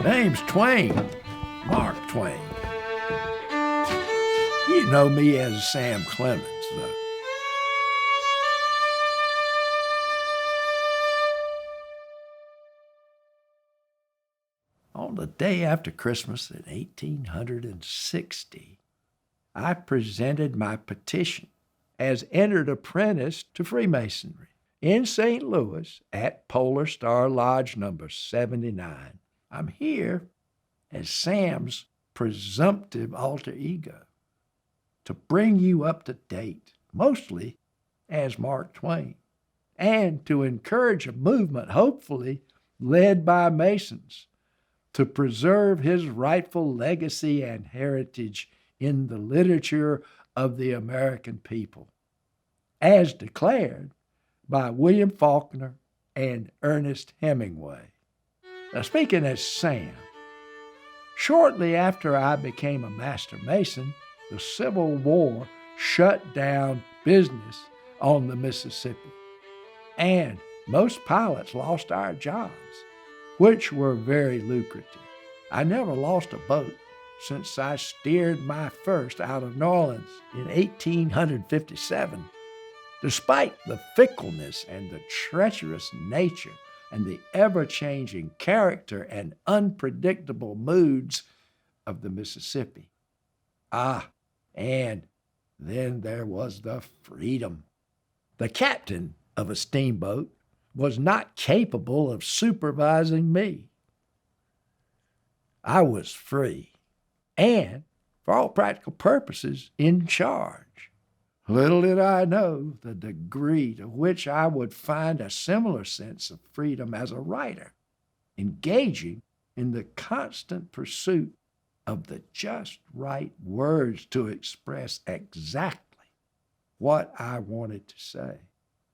Name's Twain, Mark Twain. You know me as Sam Clemens, though. On the day after Christmas in 1860, I presented my petition as entered apprentice to Freemasonry in St. Louis at Polar Star Lodge number 79. I'm here as Sam's presumptive alter ego to bring you up to date, mostly as Mark Twain, and to encourage a movement, hopefully led by Masons, to preserve his rightful legacy and heritage in the literature of the American people, as declared by William Faulkner and Ernest Hemingway. Now, speaking as Sam, shortly after I became a Master Mason, the Civil War shut down business on the Mississippi, and most pilots lost our jobs, which were very lucrative. I never lost a boat since I steered my first out of New Orleans in 1857. Despite the fickleness and the treacherous nature and the ever-changing character and unpredictable moods of the Mississippi. And then there was the freedom. The captain of a steamboat was not capable of supervising me. I was free and, for all practical purposes, in charge. Little did I know the degree to which I would find a similar sense of freedom as a writer, engaging in the constant pursuit of the just right words to express exactly what I wanted to say.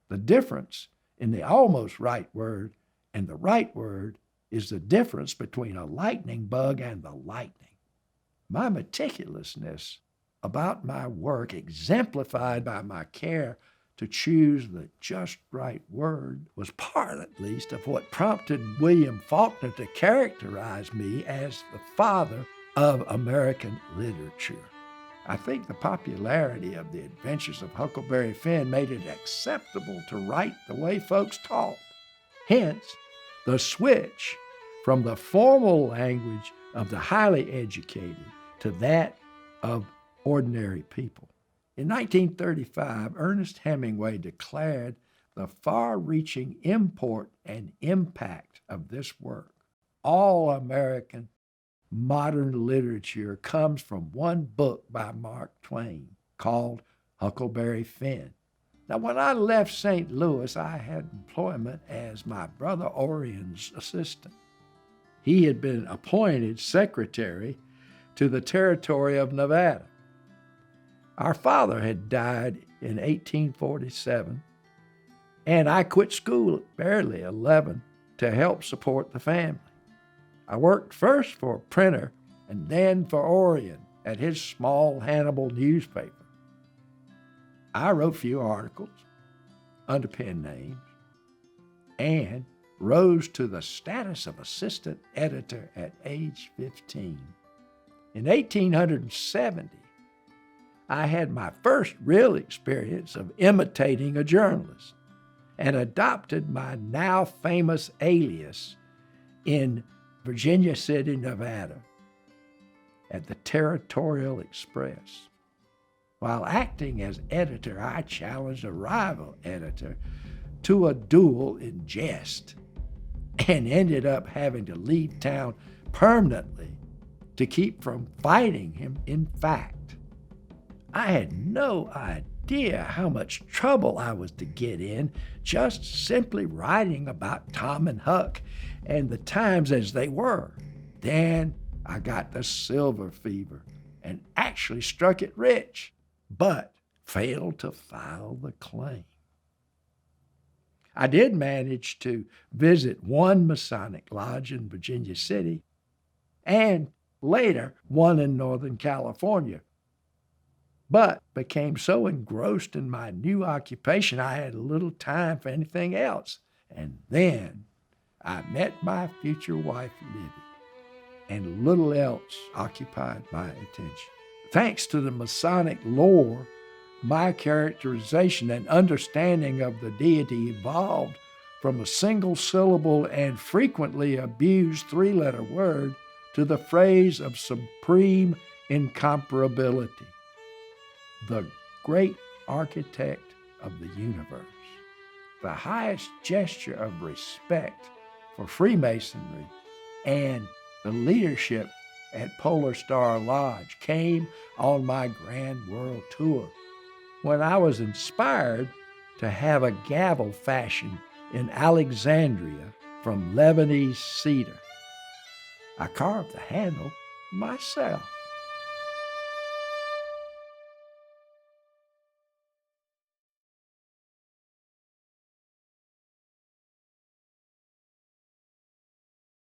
The difference in the almost right word and the right word is the difference between a lightning bug and the lightning. My meticulousness about my work, exemplified by my care to choose the just right word, was part, at least, of what prompted William Faulkner to characterize me as the father of American literature. I think the popularity of the adventures of Huckleberry Finn made it acceptable to write the way folks talk. Hence, the switch from the formal language of the highly educated to that of ordinary people. In 1935, Ernest Hemingway declared the far-reaching import and impact of this work. All American modern literature comes from one book by Mark Twain called Huckleberry Finn. Now, when I left St. Louis, I had employment as my brother Orion's assistant. He had been appointed secretary to the territory of Nevada. Our father had died in 1847, and I quit school at barely 11 to help support the family. I worked first for a printer and then for Orion at his small Hannibal newspaper. I wrote few articles under pen names and rose to the status of assistant editor at age 15. In 1870, I had my first real experience of imitating a journalist and adopted my now famous alias in Virginia City, Nevada, at the Territorial Express. While acting as editor, I challenged a rival editor to a duel in jest and ended up having to leave town permanently to keep from fighting him in fact. I had no idea how much trouble I was to get in just simply writing about Tom and Huck and the times as they were. Then I got the silver fever and actually struck it rich, but failed to file the claim. I did manage to visit one Masonic lodge in Virginia City and later one in Northern California, but became so engrossed in my new occupation I had little time for anything else. And then I met my future wife, Libby. and little else occupied my attention. Thanks to the Masonic lore, my characterization and understanding of the deity evolved from a single syllable and frequently abused three-letter word to the phrase of supreme incomparability, the great architect of the universe. The highest gesture of respect for Freemasonry and the leadership at Polar Star Lodge came on my Grand World Tour, when I was inspired to have a gavel fashioned in Alexandria from Lebanese cedar. I carved the handle myself.